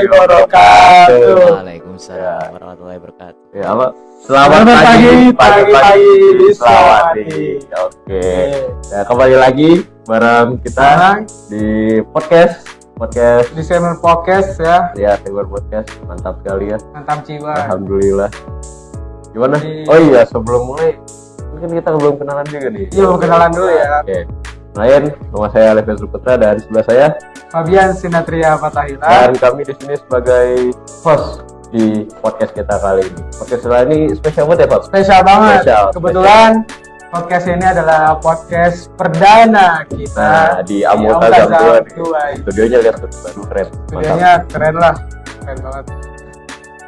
warahmatullahi wabarakatuh. Waalaikumsalam warahmatullahi wabarakatuh. Ya apa? Selamat pagi di Selawati. Oke. Ya, kembali lagi bareng kita di podcast Desainer Podcast ya. Ya, Desainer Podcast. Mantap sekali ya. Mantap jiwa. Alhamdulillah. Gimana? Oh iya, sebelum mulai mungkin kita belum kenalan juga nih. Iya, belum kenalan dulu ya. Oke. Kenalin, nama saya Alevin Suputra dan sebelah saya Fabian Sinatria Fatahila. Dan kami di sini sebagai host di podcast kita kali ini. Podcast kali ini spesial banget ya, Pak? Spesial banget. Kebetulan podcast ini adalah podcast perdana kita di Amota Jam 2. Studionya lihat tuh, baru keren. Studionya keren lah. Keren banget.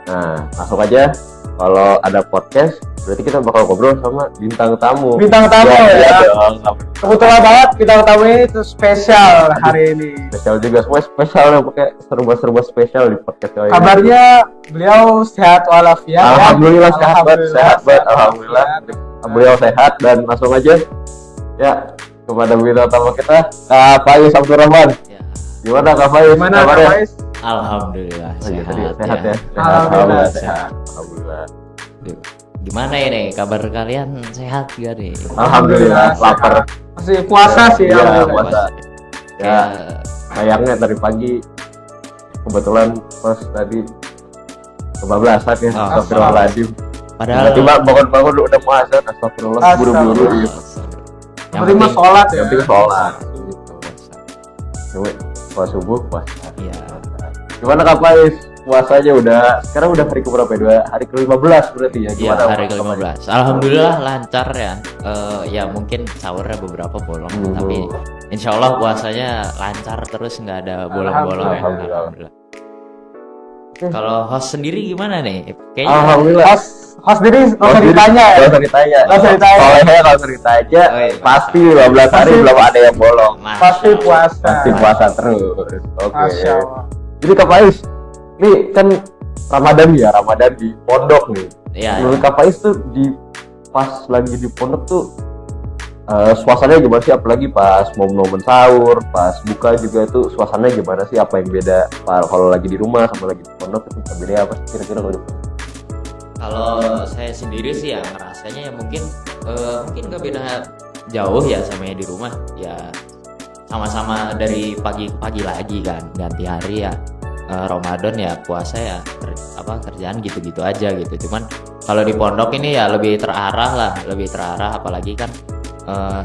Nah, langsung aja. Kalau ada podcast, berarti kita bakal ngobrol sama bintang tamu. Bintang tamu ya. Kebetulan banget bintang tamu ini itu spesial hari ini. Spesial juga, semua spesial ya, pakai serba-serba spesial di podcast kali ini. Kabarnya beliau sehat walafiat. Alhamdulillah sehat banget. Alhamdulillah. Beliau sehat dan langsung aja ya kepada bintang tamu kita, Kak Faiz Abdurrahman. Ya. Gimana Kak Faiz? Gimana Kak Faiz? Alhamdulillah sehat ya. Alhamdulillah sehat. Alhamdulillah. Gimana ini kabar kalian, sehat gak nih? Alhamdulillah, lapar. Masih puasa sih ya. Ya, Puasa. Ya, sayangnya tadi pagi kebetulan pas tadi kebablasan ya. Astagfirullahaladzim. Padahal tiba-tiba bangun-bangun udah puasa, astagfirullah, buru-buru gitu. Yang penting sholat ya. Yang penting sholat. Puasa subuh, puasa. Iya. Gimana Kak Faiz? Puasanya sekarang udah hari ke-berapa ya? Hari ke-15 berarti ya? Iya, hari ke-15. Alhamdulillah lancar ya. Ya mungkin sahurnya beberapa bolong, tapi insya Allah puasanya lancar terus, nggak ada bolong-bolong ya. Alhamdulillah. Kalau host sendiri gimana nih? Kayaknya Alhamdulillah. Host sendiri nggak usah ditanya ya? Nggak usah ditanya. Soalnya kalau cerita aja, pasti 15 hari belum ada yang bolong. Pasti puasa. Pasti puasa terus. Oke. Masya Allah. Jadi Kak Faiz, ini kan Ramadan di pondok nih. Iya. Menurut Kak Faiz tuh pas lagi di pondok tuh suasananya gimana sih? Apalagi pas momen-momen sahur, pas buka juga itu suasananya gimana sih? Apa yang beda kalau lagi di rumah sama lagi di pondok itu beda apa sih kira-kira kalau Kalau saya sendiri sih ya ngerasanya ya mungkin gak beda jauh ya sama yang di rumah ya, sama-sama dari pagi ke pagi lagi kan, ganti hari ya. Ramadan ya puasa ya kerjaan gitu-gitu aja gitu. Cuman kalau di pondok ini ya lebih terarah apalagi kan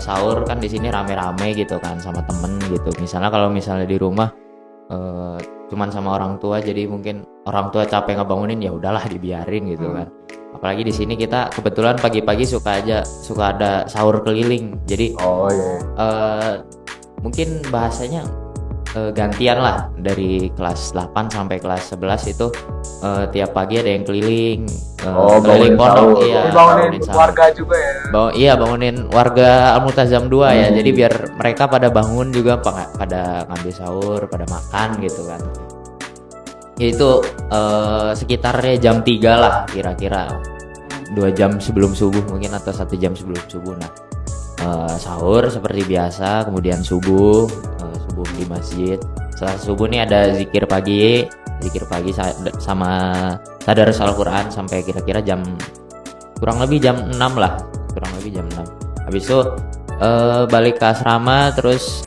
sahur kan di sini rame-rame gitu kan sama temen gitu. Kalau misalnya di rumah cuman sama orang tua, jadi mungkin orang tua capek ngebangunin ya udahlah dibiarin gitu kan. Apalagi di sini kita kebetulan pagi-pagi suka ada sahur keliling. Jadi mungkin bahasanya gantian lah, dari kelas 8 sampai kelas 11 itu tiap pagi ada yang keliling keliling pondok. Iya, bangunin warga juga ya. Bangunin warga Al-Multazam 2 ya. Jadi biar mereka pada bangun juga, pada ngambil sahur, pada makan gitu kan. Itu sekitarnya jam 3 lah kira-kira, 2 jam sebelum subuh mungkin atau 1 jam sebelum subuh. Nah, sahur seperti biasa, kemudian subuh di masjid. Setelah subuh nih ada zikir pagi sama tadarus Al-Quran sampai kira-kira kurang lebih jam 6 lah, habis itu balik ke asrama, terus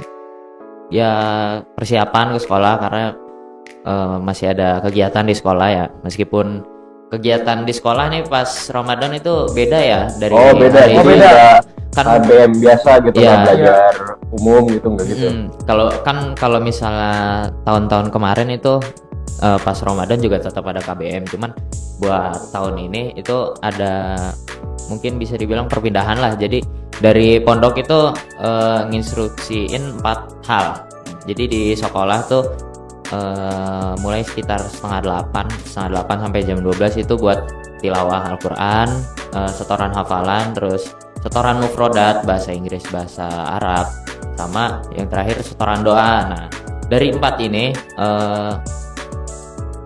ya persiapan ke sekolah karena masih ada kegiatan di sekolah ya. Meskipun kegiatan di sekolah nih pas Ramadan itu beda ya dari beda. Kan KBM biasa gitu ya, belajar umum gitu enggak gitu. Kalau misalnya tahun-tahun kemarin itu pas Ramadan juga tetap ada KBM, cuman buat tahun ini itu ada mungkin bisa dibilang perpindahan lah. Jadi dari pondok itu nginstruksiin 4 hal. Jadi di sekolah tuh mulai sekitar setengah 8 sampai jam 12 itu buat tilawah Al-Quran, setoran hafalan, terus setoran mufrodat bahasa Inggris, bahasa Arab, sama yang terakhir setoran doa. Nah, dari 4 ini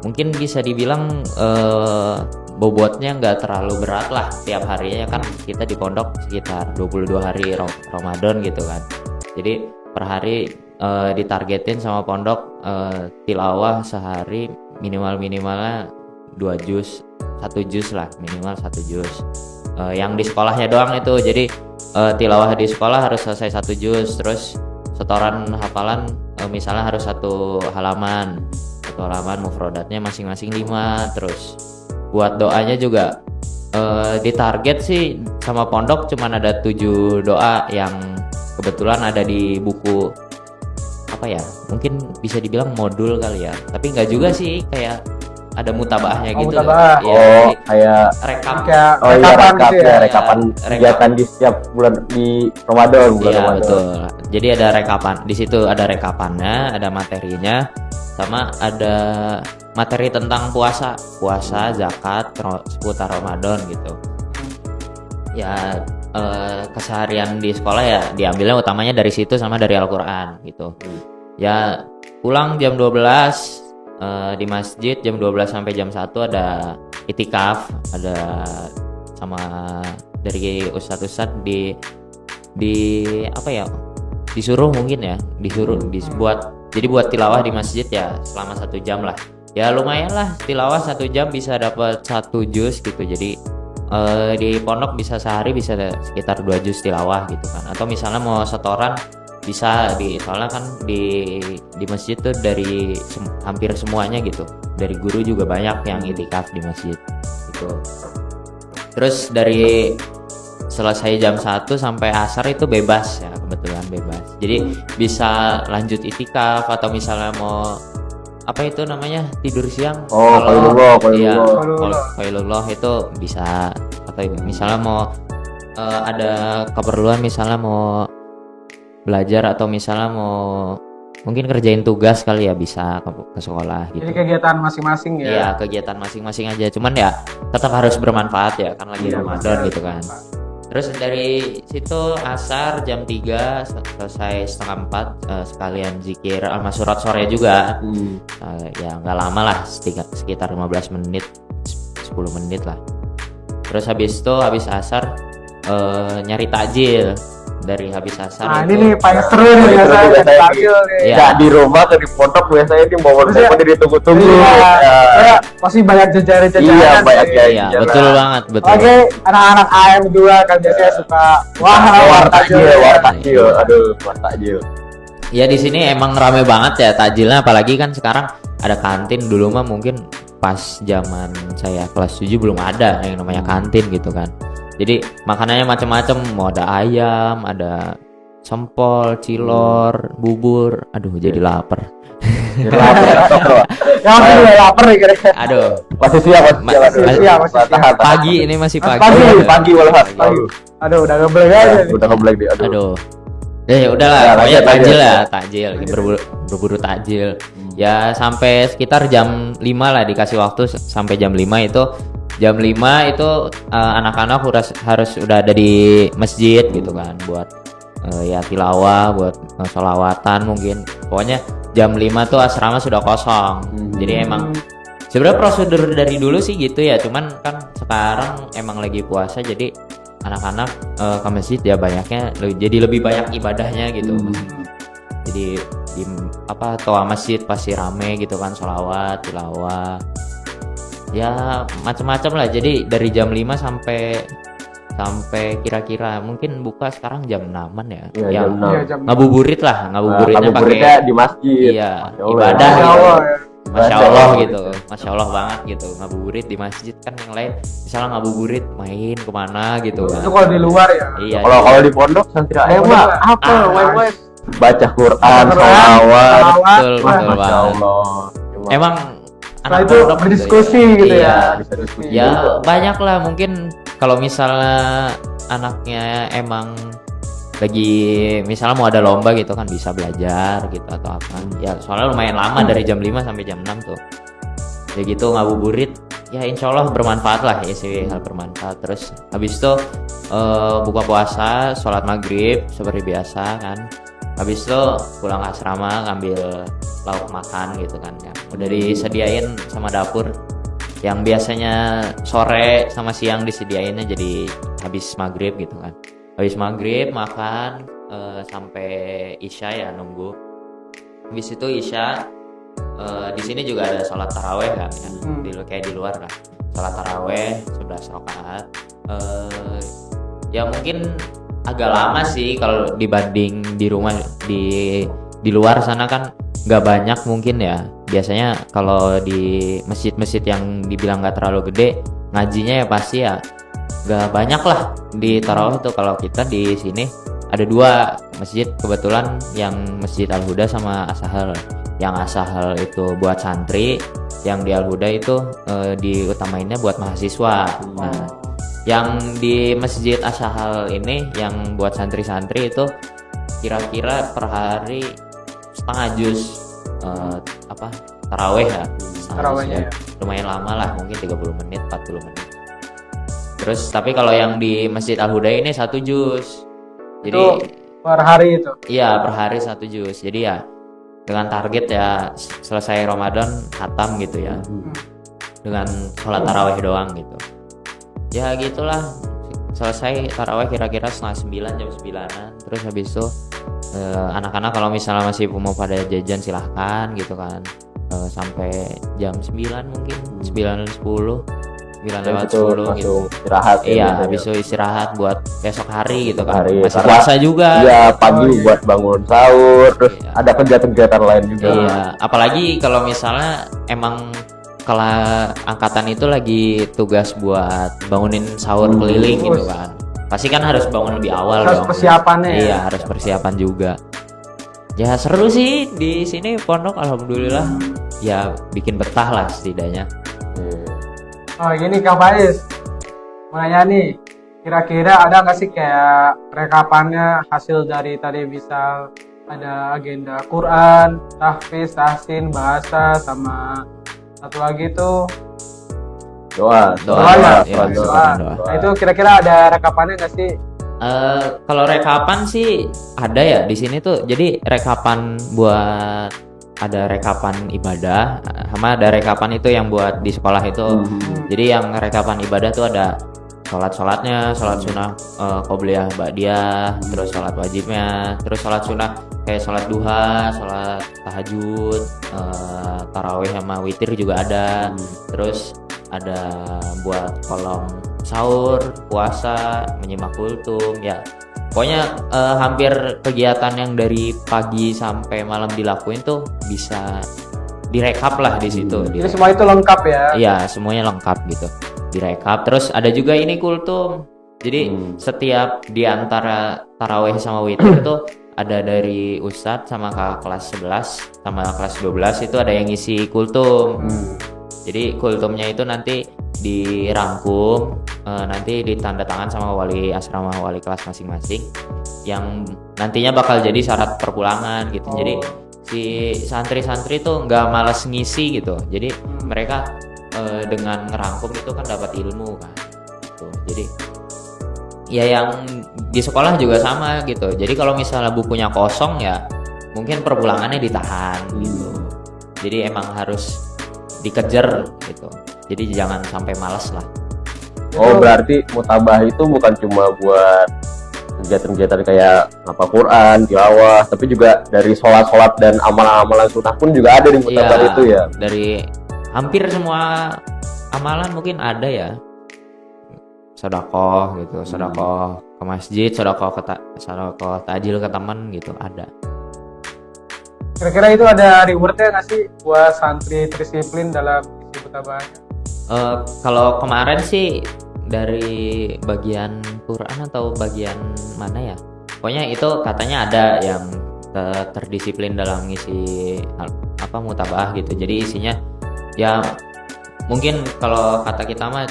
mungkin bisa dibilang bobotnya nggak terlalu berat lah. Tiap harinya kan kita di pondok sekitar 22 hari Ramadan gitu kan. Jadi per hari ditargetin sama pondok tilawah sehari minimalnya 2 juz, 1 juz lah, minimal 1 juz. Yang di sekolahnya doang itu, jadi tilawah di sekolah harus selesai 1 juz, terus setoran hafalan misalnya harus 1 halaman, mufrodatnya masing-masing 5. Terus buat doanya juga ditarget sih sama pondok cuman ada 7 doa yang kebetulan ada di buku apa ya, mungkin bisa dibilang modul kali ya, tapi nggak juga sih, kayak ada mutabaahnya gitu. Mutabah. Ya, Kayak rekap. Kayak oh iya rekapan rekap gitu ya, ya. rekapan Rekap. kegiatan di setiap bulan di Ramadan, bulan Iya Ramadan. betul. Jadi ada rekapan di situ, ada rekapannya, ada materinya, sama ada materi tentang puasa, zakat, seputar Ramadan gitu. Ya keseharian di sekolah ya diambilnya utamanya dari situ sama dari Al-Quran gitu. Ya pulang jam 12 di masjid jam 12 sampai jam 1 ada itikaf, ada sama dari ustadz di apa ya, disuruh mungkin ya, jadi buat tilawah di masjid ya selama 1 jam lah. Ya lumayan lah, tilawah 1 jam bisa dapat 1 juz gitu. Jadi di pondok bisa sehari bisa sekitar 2 juz tilawah gitu kan. Atau misalnya mau setoran bisa soalnya kan di masjid tuh dari hampir semuanya gitu. Dari guru juga banyak yang itikaf di masjid gitu. Terus dari selesai jam 1 sampai asar itu bebas ya, kebetulan bebas. Jadi bisa lanjut itikaf atau misalnya mau apa itu namanya, tidur siang. Qailullah itu bisa. Atau misalnya mau ada keperluan, misalnya mau belajar atau misalnya mau mungkin kerjain tugas kali ya, bisa ke sekolah gitu. Jadi kegiatan masing-masing ya. Iya, kegiatan masing-masing aja. Cuman ya tetap harus bermanfaat ya, kan lagi Ramadan gitu kan. Terus dari situ asar jam 3 selesai setengah 4 sekalian zikir al-masurat sore juga. Ya nggak lama lah, sekitar 15 menit 10 menit lah. Terus habis asar nyari takjil. Dari habis asar Nah, itu, ini nih paling seru nih biasanya takjil nih. Iya. Ya di rumah atau di pondok biasanya ini momen-momen ditunggu-tunggu. Iya. Ya, pasti banyak jajaran-jajaran. Iya, banyak ya. iya betul banget, betul. Oke, anak-anak AM2 kan biasanya suka War takjil. Iya. Aduh, war takjil. Ya di sini emang rame banget ya takjilnya, apalagi kan sekarang ada kantin. Dulu mah mungkin pas zaman saya kelas 7 belum ada yang namanya kantin gitu kan. Jadi makanannya macam-macam, mau ada ayam, ada sempol, cilor, bubur. Aduh, jadi lapar. Ya, aku juga lapar nih kira-kira. Aduh, Masih siap. siap. Tahan. pagi ini masih pagi. Pagi malah. Aduh, udah ngebleng aja nih. Udah ngeblek dia. Aduh. Aduh. Ya udahlah, Ya, pokoknya lanjut, takjil lanjut. ya, takjil, berburu takjil. Ya sampai sekitar jam 5 lah, dikasih waktu sampai jam 5 itu. Jam 5 itu anak-anak harus udah ada di masjid gitu kan, buat ya tilawah, buat sholawatan mungkin. Pokoknya jam 5 tuh asrama sudah kosong. Jadi emang sebenarnya prosedur dari dulu sih gitu ya, cuman kan sekarang emang lagi puasa, jadi anak-anak ke masjid ya banyaknya, jadi lebih banyak ibadahnya gitu. Jadi di toa masjid pasti rame gitu kan, sholawat, tilawah, ya macam-macam lah. Jadi dari jam 5 sampai kira-kira mungkin buka sekarang jam 6-an ya. Iya, Ya, jam 6. Iya, jam ngabuburitnya Ngabuburitnya pakai di masjid. iya, Masya Allah. ibadah Masya gitu. Allah ya. Masya Allah gitu, Masya Allah banget gitu. Ngabuburit di masjid kan, yang lain misalnya ngabuburit main kemana gitu kan. Itu kalau di luar ya. Iya. Kalau di pondok santri Ayo, ayam Mbak. apa? Wait. Baca Quran, Quran, sholawat. betul Wah, betul Masya banget. Allah. Emang Setelah itu pondok berdiskusi gitu iya. ya. Bisa diskusi Ya juga. banyak lah, mungkin kalau misalnya anaknya emang lagi misalnya mau ada lomba gitu kan, bisa belajar gitu atau apa. Ya soalnya lumayan lama dari jam 5 sampai jam 6 tuh. Ya gitu ngabuburit, ya insya Allah bermanfaat lah, ya sih, hal bermanfaat. Terus habis itu buka puasa, sholat maghrib seperti biasa kan. Habis itu pulang ke asrama ngambil lauk makan gitu kan ya. Udah disediain sama dapur. Yang biasanya sore sama siang disediainnya jadi habis maghrib gitu kan. Habis maghrib makan sampai isya ya, nunggu. Habis itu isya di sini juga ada sholat taraweh kan ya, kayak di luar kan. Sholat taraweh 11 rakaat. Ya mungkin agak lama sih kalau dibanding di rumah, di luar sana kan nggak banyak mungkin ya. Biasanya kalau di masjid-masjid yang dibilang nggak terlalu gede, ngajinya ya pasti ya nggak banyak lah di tarawih tuh. Kalau kita di sini ada 2 masjid kebetulan, yang Masjid Al Huda sama As-Sahal. Yang As-Sahal itu buat santri, yang di Al Huda itu diutamainnya buat mahasiswa. Nah, yang di Masjid As-Sahal ini yang buat santri-santri itu kira-kira per hari setengah juz taraweh ya. Tarawehnya ya. Lumayan lama lah, mungkin 30 menit 40 menit. Terus tapi kalau yang di Masjid Al Huda ini 1 juz. Jadi Itu per hari itu. iya, per hari 1 juz. Jadi ya dengan target ya selesai Ramadan khatam gitu ya. Dengan sholat taraweh doang gitu. Ya gitulah, selesai taraweh kira-kira setengah 9, jam 9-an. Terus habis itu anak-anak kalau misalnya masih mau pada jajan silahkan gitu kan, sampai jam 9 mungkin 9.10 9 lewat 10 gitu. Istirahat Iya, habis itu istirahat buat besok hari gitu kan. Masih puasa juga. Iya, pagi buat bangun sahur, terus Iya. ada kegiatan-kegiatan lain juga. Iya, apalagi kalau misalnya emang kalau angkatan itu lagi tugas buat bangunin sahur keliling gitu kan. Pasti kan harus bangun lebih awal Harus dong. persiapannya ya. Iya, harus persiapan juga. Ya seru sih di sini pondok, alhamdulillah. Ya bikin betah lah setidaknya. Oh gini Kak Faiz, mau nanya nih, kira-kira ada nggak sih kayak rekapannya hasil dari tadi, misal ada agenda Quran, tahfiz, tahsin, bahasa, sama satu lagi tuh Doa. doa. ya, Doa. Nah itu kira-kira ada rekapannya nggak sih? Kalau rekapan sih ada ya di sini tuh. Jadi rekapan buat, ada rekapan ibadah sama ada rekapan itu yang buat di sekolah itu. Jadi yang rekapan ibadah tuh ada sholat-sholatnya, sholat sunnah qobliyah ba'diyah, terus sholat wajibnya, terus sholat sunnah kayak sholat duha, sholat tahajud, tarawih sama witir juga ada. Terus ada buat kolom sahur, puasa, menyimak kultum ya. Pokoknya hampir kegiatan yang dari pagi sampai malam dilakuin tuh bisa direkap lah di situ. Jadi semua itu lengkap ya? Iya, semuanya lengkap gitu. Direkap. Terus ada juga ini kultum. Jadi setiap di antara tarawih sama witir itu ada dari ustadz sama kakak kelas 11 sama kelas 12 itu ada yang ngisi kultum. Jadi kultumnya itu nanti dirangkum, nanti ditanda tangan sama wali asrama, wali kelas masing-masing, yang nantinya bakal jadi syarat perpulangan gitu. Jadi si santri-santri tuh nggak males ngisi gitu. Jadi mereka dengan ngerangkum itu kan dapat ilmu kan. Gitu. Jadi ya yang di sekolah juga sama gitu. Jadi kalau misalnya bukunya kosong ya mungkin perpulangannya ditahan gitu. Jadi emang harus dikejar gitu. Jadi jangan sampai malas lah. Oh, berarti mutabah itu bukan cuma buat kegiatan-kegiatan kayak apa Quran, tilawah, tapi juga dari sholat-sholat dan amalan-amalan sunnah pun juga ada di mutabah itu ya. Dari hampir semua amalan mungkin ada ya. Sedekah gitu, sedekah ke masjid, sedekah takjil ke teman gitu ada. Kira-kira itu ada rewardnya nggak sih buat santri disiplin dalam isi mutabahnya? Kalau kemarin sih dari bagian Quran atau bagian mana ya? Pokoknya itu katanya ada yang terdisiplin dalam ngisi mutabah gitu. Jadi isinya ya mungkin kalau kata kita mah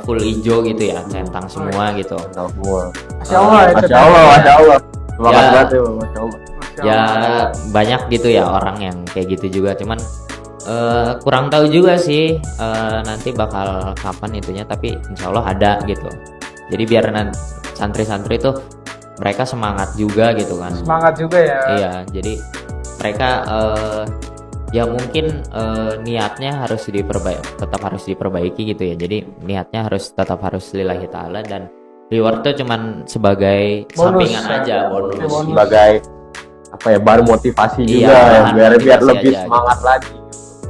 full hijau gitu ya, centang semua gitu. Masya Allah, Masya Allah, Masya Allah. Semangat Ya. banget ya, Masya Allah. Ya banyak gitu ya orang yang kayak gitu juga, cuman kurang tahu juga sih nanti bakal kapan itunya, tapi insya Allah ada gitu. Jadi biar santri-santri tuh mereka semangat juga gitu kan. semangat juga ya. Iya, jadi mereka ya mungkin niatnya harus tetap harus diperbaiki gitu ya. Jadi niatnya tetap harus lillahi ta'ala, dan reward tuh cuman sebagai Bonus, sampingan ya. aja, bonus. Bonus. Sebagai apa ya, bahan motivasi Iya, juga ya, bahan biar motivasi lebih aja, semangat lagi.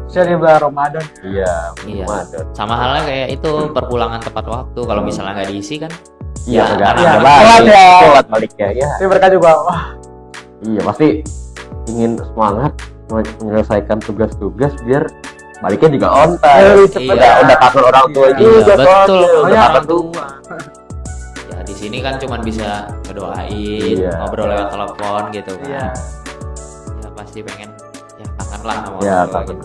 Bisa di bulan Ramadan. Iya, Iya. Ramadan. Sama halnya kayak itu perpulangan tepat waktu. Kalau misalnya nggak diisi kan, Iya, anak-anak iya, balik, telat ya. telat baliknya ya. Tapi mereka juga wah Iya, pasti ingin semangat menyelesaikan tugas-tugas biar baliknya juga on time. lebih cepet. Iya. Udah kangen orang tua Iya, juga betul, soalnya. kangen Udah orang kangen tua. Ya di sini kan cuman bisa ngedoain, Iya. ngobrol lewat telepon gitu kan. Iya. Ya pasti pengen ya kangen lah sama Ya, orang tua kangen. gitu.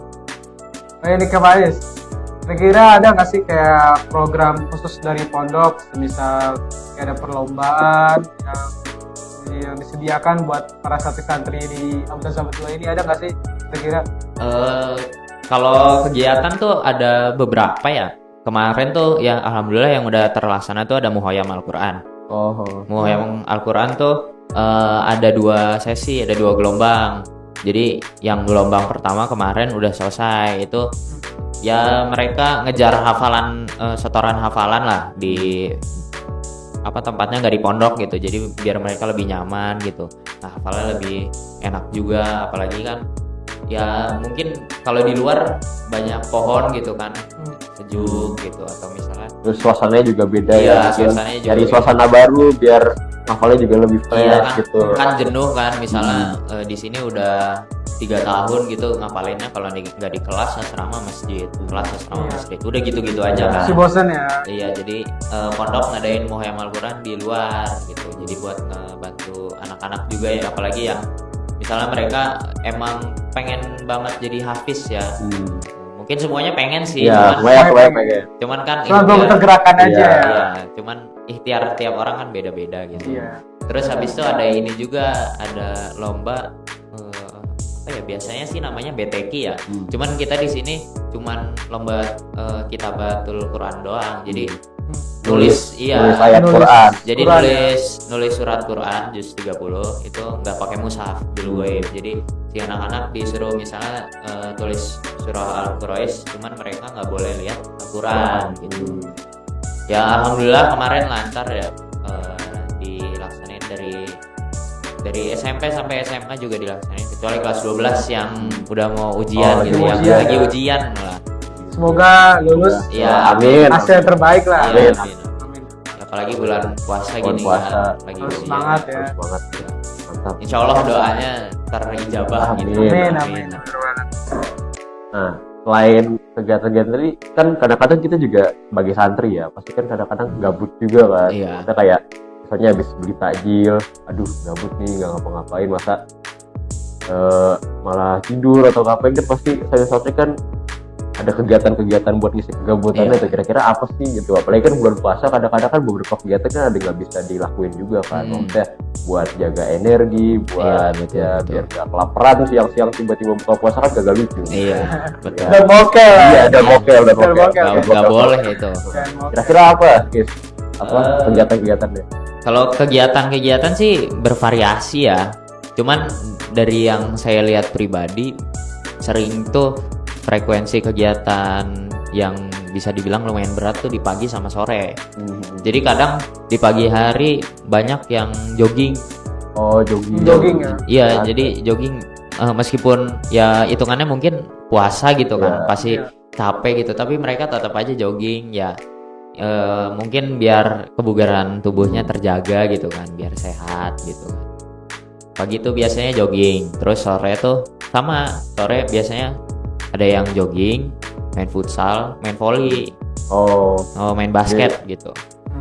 Oh, ini Kak Faiz, kira-kira ada nggak sih kayak program khusus dari pondok, misal kayak ada perlombaan yang disediakan buat para santri-santri di Amtazam 2 ini, ada nggak sih kira-kira? Kalau kegiatan tuh ada beberapa ya. Kemarin tuh yang alhamdulillah yang udah terlaksana tuh ada Muhoyam Al-Quran. Oh, Muhoyam Al-Quran tuh ada 2 sesi, ada 2 gelombang. Jadi yang gelombang pertama kemarin udah selesai. Itu ya mereka ngejar hafalan, setoran hafalan lah di apa tempatnya nggak di pondok gitu. Jadi biar mereka lebih nyaman gitu. Nah, hafalannya lebih enak juga, apalagi kan ya mungkin kalau di luar banyak pohon gitu kan, sejuk gitu, atau misalnya terus suasananya juga beda Iya, ya. Mungkin suasananya juga cari beda. suasana baru biar hafalnya juga lebih fresh iya kan, gitu. kan jenuh kan misalnya di sini udah 3 tahun gitu ngapalinnya kalau nggak di kelas asrama masjid, kelas asrama Iya. masjid, udah gitu-gitu aja kan. Si bosen ya. Iya, jadi pondok ngadain Muhoyam Al-Quran di luar gitu. Jadi buat ngebantu anak-anak juga ya, apalagi yang misalnya mereka emang pengen banget jadi hafiz ya. Mungkin semuanya pengen sih, Iya, cuman, semuanya pengen. cuman kan Cuma belum ikhtiar- tergerakkan aja Iya. ya. Iya, cuman ikhtiar tiap orang kan beda-beda gitu. Iya. Terus habis itu ada ini juga, ada lomba apa ya, biasanya sih namanya BTQ ya. Cuman kita di sini cuman lomba kitabatul Quran doang. Jadi nulis Nulis ayat Quran. jadi Quran, nulis surat Quran juz 30 itu nggak pakai mushaf bil ghaib. Jadi si anak-anak disuruh misalnya tulis surah Al-Quraish, cuman mereka nggak boleh lihat Al-Quran gitu. Ya alhamdulillah kemarin lancar ya, dilaksanain dari SMP sampai SMA juga dilaksanain, kecuali kelas 12 yang udah mau ujian Oh, gitu, lagi yang ujian. lagi ujian lah. Semoga lulus Ya, Amin. hasil terbaik lah. Iya, Amin. amin. Apalagi bulan puasa Bulan gini puasa. kan, lagi Harus ujian. semangat ya. Harus banget. Mantap. Insya Allah doanya terijabah gitu. Amin. Amin. Bener banget. Nah, selain kegiatan-kegiatan tadi kan kadang-kadang kita juga sebagai santri ya, pasti kan kadang-kadang gabut juga kan. Iya. Kita kayak misalnya habis beli takjil, aduh gabut nih nggak ngapa-ngapain, masa malah tidur atau ngapain, kan pasti saya santri kan ada kegiatan-kegiatan buat ngisi kegabutannya. Iya. Tuh kira-kira apa sih gitu, apalagi kan bulan puasa kadang-kadang kan beberapa kegiatan kan ada nggak bisa dilakuin juga kan. Maksudnya buat jaga energi, buat Iya, betul, ya betul. biar nggak kelaparan siang-siang tiba-tiba buka puasa kan gagal lucu. Iya, betul. Dan mokel. Iya, dan mokel, dan Dan mokel. mokel. Nggak boleh itu. Dan mokel. Kira-kira apa, Kis? Apa kegiatan-kegiatannya? Kalau kegiatan-kegiatan sih bervariasi ya. Cuman dari yang saya lihat pribadi, sering tuh frekuensi kegiatan yang bisa dibilang lumayan berat tuh di pagi sama sore. Jadi kadang di pagi hari banyak yang jogging. Oh, jogging. Jogging ya. Iya, Santai. jadi jogging meskipun ya hitungannya mungkin puasa gitu kan, Iya. pasti Iya. capek gitu, tapi mereka tetap aja jogging ya. Mungkin biar kebugaran tubuhnya terjaga gitu kan, biar sehat gitu kan. Pagi tuh biasanya jogging, terus sore tuh sama, sore biasanya ada yang jogging, main futsal, main volley, Oh, main basket gitu.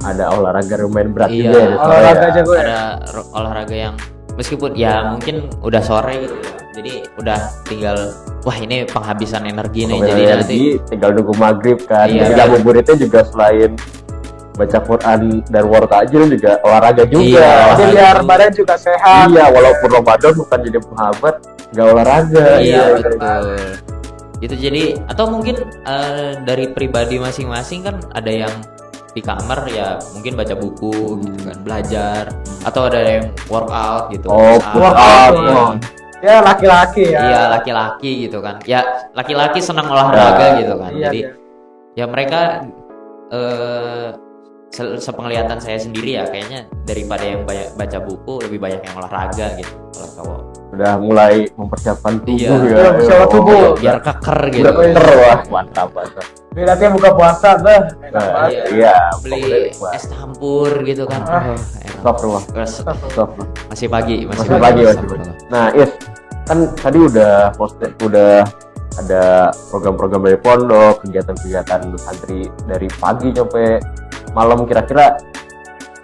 ada olahraga lumayan berat Iya, juga ya di sore olahraga ya. jago ya. Ada olahraga yang meskipun ya mungkin udah sore gitu ya, jadi udah tinggal wah ini penghabisan energi nih, jadi Pokoknya nanti tinggal nunggu maghrib kan. Iya. Jadi ngabuburitnya juga selain baca Quran dan war takjil juga olahraga juga. Iya. Jadi biar badan juga sehat. Iya, walaupun Ramadan bukan jadi penghambat, nggak olahraga. iya gitu. betul gitu. Jadi atau mungkin dari pribadi masing-masing kan ada yang di kamar ya mungkin baca buku gitu kan, belajar, atau ada yang workout gitu. Oh, Push up. workout. Iya. Oh. Ya laki-laki ya. Iya, laki-laki gitu kan. Ya laki-laki senang olahraga Ya. gitu kan. Iya, Jadi iya. ya mereka sepenglihatan saya sendiri ya, kayaknya daripada yang banyak baca buku lebih banyak yang olahraga gitu kalau cowok. udah mulai mempersiapkan tubuh Iya. ya. Iya, mempersiapkan tubuh. biar keker gitu. Udah pinter, wah mantap mantap. Berarti buka puasa tuh. Enak Nah, banget. iya, Beli pokoknya nikmat. es campur gitu kan. Ah. Enak. Stop rumah, Terus stop. masih pagi, Masih pagi. Nah, Is, kan tadi udah ada program-program dari pondok, kegiatan-kegiatan santri dari pagi sampai malam. Kira-kira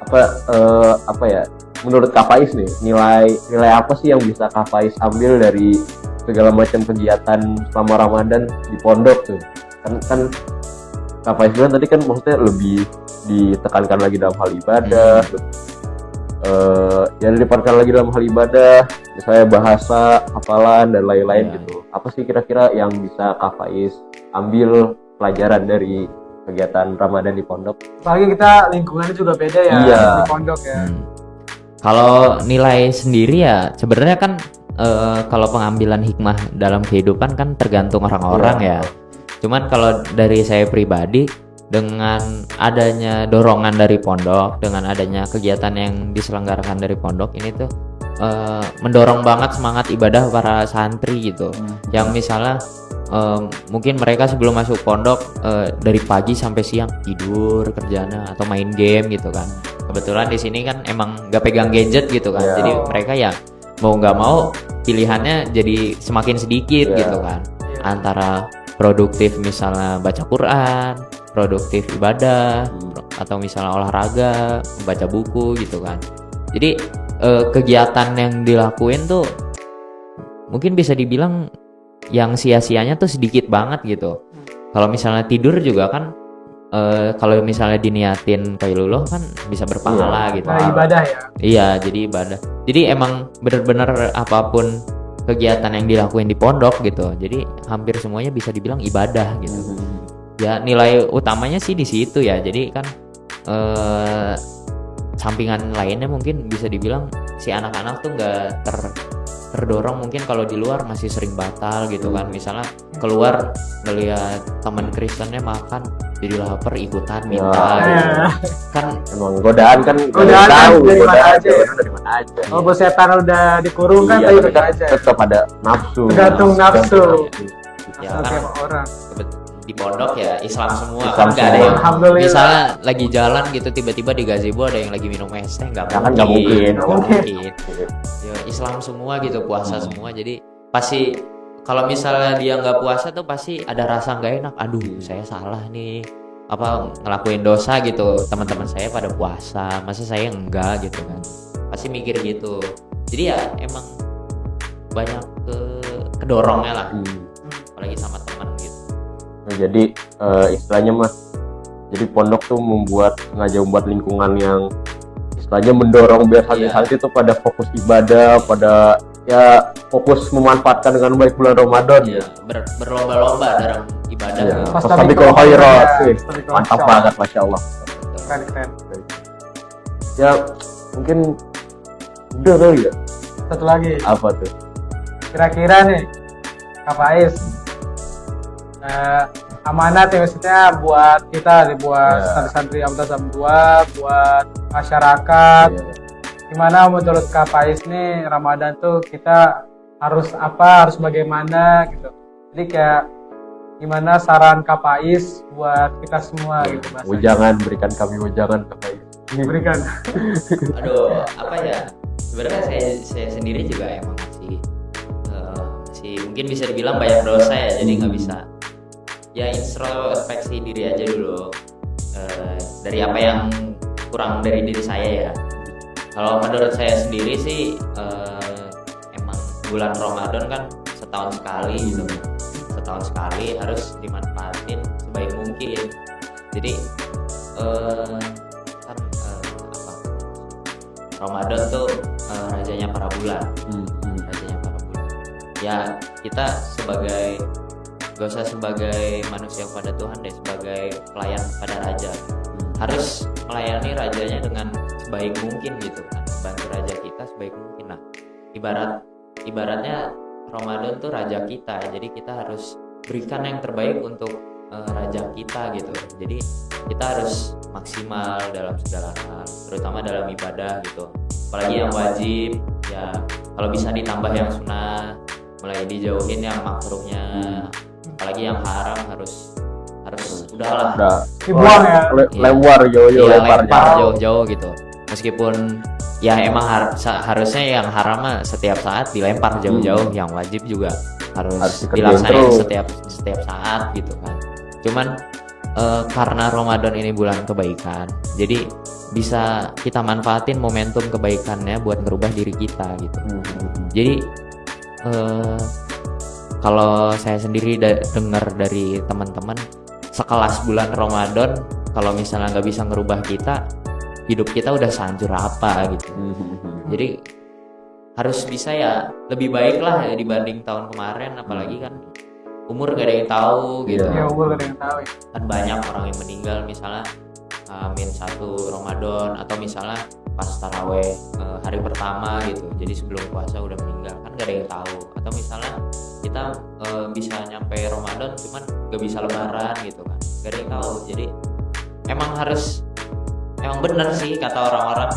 apa ya? Menurut Kak Faiz nih, nilai apa sih yang bisa Kak Faiz ambil dari segala macam kegiatan selama Ramadan di pondok tuh? Kan Kak Faiz bilang tadi kan maksudnya lebih ditekankan lagi dalam hal ibadah. Ya ditekankan lagi dalam hal ibadah, misalnya bahasa, hafalan dan lain-lain Iya. gitu. Apa sih kira-kira yang bisa Kak Faiz ambil pelajaran dari kegiatan Ramadan di pondok? Apalagi kita lingkungannya juga beda ya Iya. di pondok ya. Kalau nilai sendiri ya sebenarnya kan kalau pengambilan hikmah dalam kehidupan kan tergantung orang-orang Iya. ya. Cuman kalau dari saya pribadi, dengan adanya dorongan dari pondok, dengan adanya kegiatan yang diselenggarakan dari pondok ini tuh mendorong banget semangat ibadah para santri gitu. Yang misalnya mungkin mereka sebelum masuk pondok dari pagi sampai siang tidur kerjanya atau main game gitu kan. Kebetulan di sini kan emang gak pegang gadget gitu kan. Yeah. Jadi mereka ya mau nggak mau pilihannya jadi semakin sedikit Yeah. gitu kan. Antara produktif misalnya baca Quran, produktif ibadah, atau misalnya olahraga, membaca buku gitu kan. Jadi kegiatan yang dilakuin tuh mungkin bisa dibilang yang sia-sianya tuh sedikit banget gitu. Kalau misalnya tidur juga kan kalau misalnya diniatin qailullah kan bisa berpahala gitu. Nah, ibadah ya. Iya, jadi ibadah. Jadi emang bener-bener apapun kegiatan yang dilakuin di pondok gitu. Jadi hampir semuanya bisa dibilang ibadah gitu. Ya nilai utamanya sih di situ ya. Jadi kan sampingan lainnya mungkin bisa dibilang si anak-anak tuh nggak terdorong mungkin kalau di luar masih sering batal gitu kan. Misalnya keluar ngelihat teman Kristennya makan jadi lapar ikutan minta Ya. gitu. Kan Emang godaan kan Godaan kan dari mana godaan aja ya? dari mana aja. Oh, bos setan udah dikurung kan, Iya, tapi tapi tetap kan aja. tetap ada nafsu. Tergantung nafsu. ya Asal kan tiap orang. di pondok ya Islam semua Islam kan nggak ada semua. yang Alhamdulillah. misalnya lagi jalan gitu tiba-tiba di gazebo ada yang lagi minum es teh nggak Ya kan nggak mungkin. nggak mungkin. Ya, Islam semua gitu puasa semua jadi pasti kalau misalnya dia nggak puasa tuh pasti ada rasa nggak enak, aduh saya salah nih apa ngelakuin dosa gitu, teman-teman saya pada puasa masa saya enggak gitu kan, pasti mikir gitu. Jadi ya emang banyak kedorongnya lah apalagi sama teman gitu. Nah, jadi istilahnya mah jadi pondok tuh sengaja membuat lingkungan yang istilahnya mendorong biar santri-santri tuh pada fokus ibadah, pada ya fokus memanfaatkan dengan baik bulan Ramadan. Ya, berlomba-lomba dalam ibadah. Ya, gitu. fastabiqul khairat. Ya, Wih, fastabiqul mantap khairat. banget, masya Allah. Keren. Ya mungkin udah kali ya. Satu lagi. Apa tuh? Kira-kira nih, Kak Faiz, amanat ya maksudnya buat kita, buat Ya. santri-santri Amtazam 2, buat masyarakat. Iya. Gimana menurut Kak Faiz nih Ramadan tuh kita harus apa, harus bagaimana gitu. Jadi kayak gimana saran Kak Faiz buat kita semua gitu bahasanya. Wejangan, berikan kami wejangan Kak. Diberikan. Aduh, apa ya? Sebenarnya saya sendiri juga emang masih mungkin bisa dibilang banyak dosa ya, jadi nggak bisa. Ya introspeksi diri aja dulu dari apa yang kurang dari diri saya ya. Kalau menurut saya sendiri sih emang bulan Ramadan kan setahun sekali gitu. Setahun sekali harus dimanfaatin sebaik mungkin. Jadi kan apa? Ramadan tuh rajanya para bulan. Rajanya para bulan. Ya kita gak usah sebagai manusia kepada Tuhan deh, sebagai pelayan pada raja harus melayani rajanya dengan sebaik mungkin gitu kan, bantu raja kita sebaik mungkin. Nah ibaratnya Ramadan tuh raja kita, jadi kita harus berikan yang terbaik untuk raja kita gitu. Jadi kita harus maksimal dalam segala hal, terutama dalam ibadah gitu, apalagi yang wajib ya kalau bisa ditambah yang sunnah, mulai dijauhin yang makruhnya, apalagi yang haram harus udahlah. Udah. Dibuang ya. Lempar jauh-jauh, Iya, lempar lempar jauh. jauh-jauh gitu. Meskipun ya emang harusnya yang haram mah setiap saat dilempar jauh-jauh, yang wajib juga harus dikerjain dilaksanain terus. setiap saat gitu kan. Cuman karena Ramadan ini bulan kebaikan, jadi bisa kita manfaatin momentum kebaikannya buat ngerubah diri kita gitu. Jadi kalau saya sendiri dengar dari teman-teman, sekelas bulan Ramadan kalau misalnya nggak bisa ngerubah kita, hidup kita udah sehancur apa gitu. Jadi harus bisa ya lebih baik lah ya dibanding tahun kemarin, apalagi kan umur gak ada yang tahu gitu. Ya umur gak ada yang tahu ya. Kan banyak orang yang meninggal misalnya min 1 Ramadan, atau misalnya pas taraweh hari pertama gitu, jadi sebelum puasa udah meninggal, kan gak ada yang tahu. Atau misalnya kita bisa nyampe Ramadan cuman gak bisa lebaran gitu kan, gak ada yang tahu. Jadi emang bener sih kata orang-orang,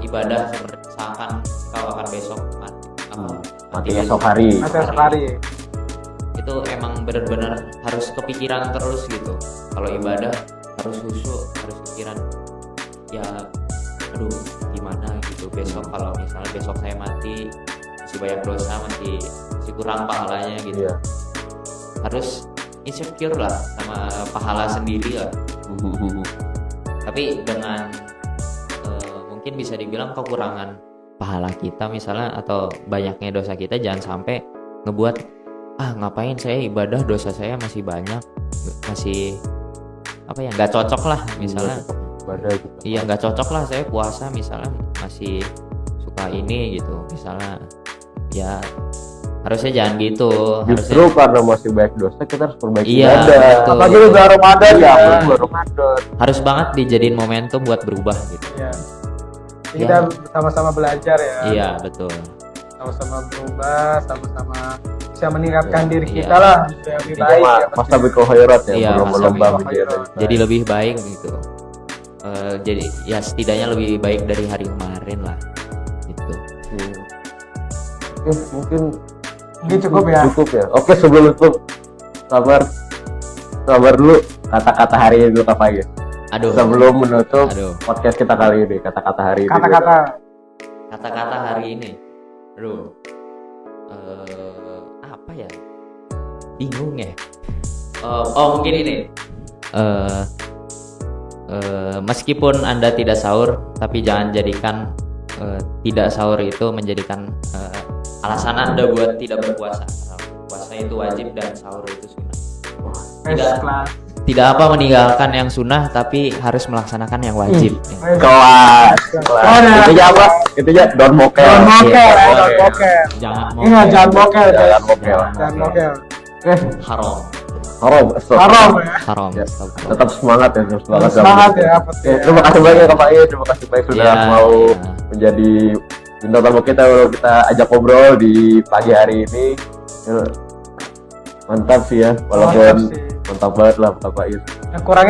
ibadah seakan kau akan besok Mati esok hari. Mati esok hari. Itu emang benar-benar harus kepikiran terus gitu. Kalau ibadah harus khusyuk, harus pikiran ya, aduh gimana gitu besok, kalau misalnya besok saya mati masih banyak dosa, masih kurang pahalanya gitu. Harus insecure lah sama pahala sendiri lah. Tapi dengan mungkin bisa dibilang kekurangan pahala kita misalnya, atau banyaknya dosa kita, jangan sampai ngebuat ngapain saya ibadah, dosa saya masih banyak, masih nggak cocok lah misalnya. Iya, nggak cocok lah saya puasa misalnya, masih suka ini gitu misalnya. Ya harusnya jangan gitu. Justru karena masih banyak dosa kita harus perbaiki Iya, ibadah. betul. Apalagi udah Ramadan ya, Iya. bulan Ramadan. Harus banget dijadiin momentum buat berubah gitu. Iya. Kita sama-sama belajar ya. Iya, betul. Sama-sama berubah, sama-sama bisa meningkatkan diri Iya. kita lah supaya lebih baik ya. Fastabiqul khairat ya, Iya, berlomba-lomba fastabiqul menjadi khairat. Jadi lebih baik gitu. Jadi ya setidaknya lebih baik dari hari kemarin lah gitu. Oke, mungkin Cukup ya. Cukup ya. Oke, sebelum itu sabar dulu kata-kata hari ini dulu apa ya? Aduh. Sebelum menutup Aduh. podcast kita kali ini, kata-kata hari ini. Kata-kata hari ini. Aduh. Apa ya? Bingung ya. Mungkin ini. Meskipun Anda tidak sahur, tapi jangan jadikan tidak sahur itu menjadikan alasan Anda buat tidak berpuasa. Puasa itu wajib dan sahur itu sunnah. Tidak meninggalkan yang sunnah, tapi harus melaksanakan yang wajib. Kelas. Intinya apa? Intinya don't mokel. Jangan Ingat, jangan mokel. Jangan mokel. Jangan mokel. haram. Haram. Ya. Haram. Ya. Tetap semangat ya, terus semangat. Semangat ya. Terima kasih banyak Kak Faiz, terima kasih banyak sudah mau menjadi bintang tamu kita ajak ngobrol di pagi hari ini. Mantap sih ya, walaupun mantap banget lah Kak Faiz. Kurang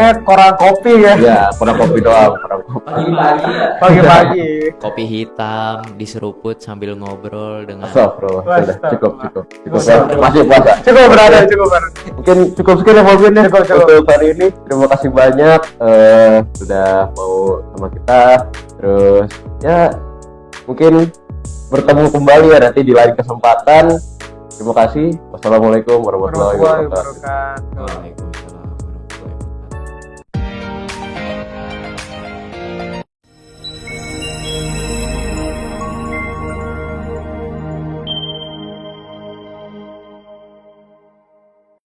kopi ya. Ya, kurang kopi doang, kurang kopi. Pagi-pagi ya. Pagi-pagi. Kopi hitam diseruput sambil ngobrol dengan Astagfirullah, sudah cukup. Cukup. Masih puasa. Cukup berada. Mungkin cukup sekian ya Bobin ya untuk hari ini. Terima kasih banyak sudah mau sama kita. Terus ya mungkin bertemu kembali ya nanti di lain kesempatan. Terima kasih. Wassalamualaikum warahmatullahi wabarakatuh. Wabarakatuh. Waalaikumsalam.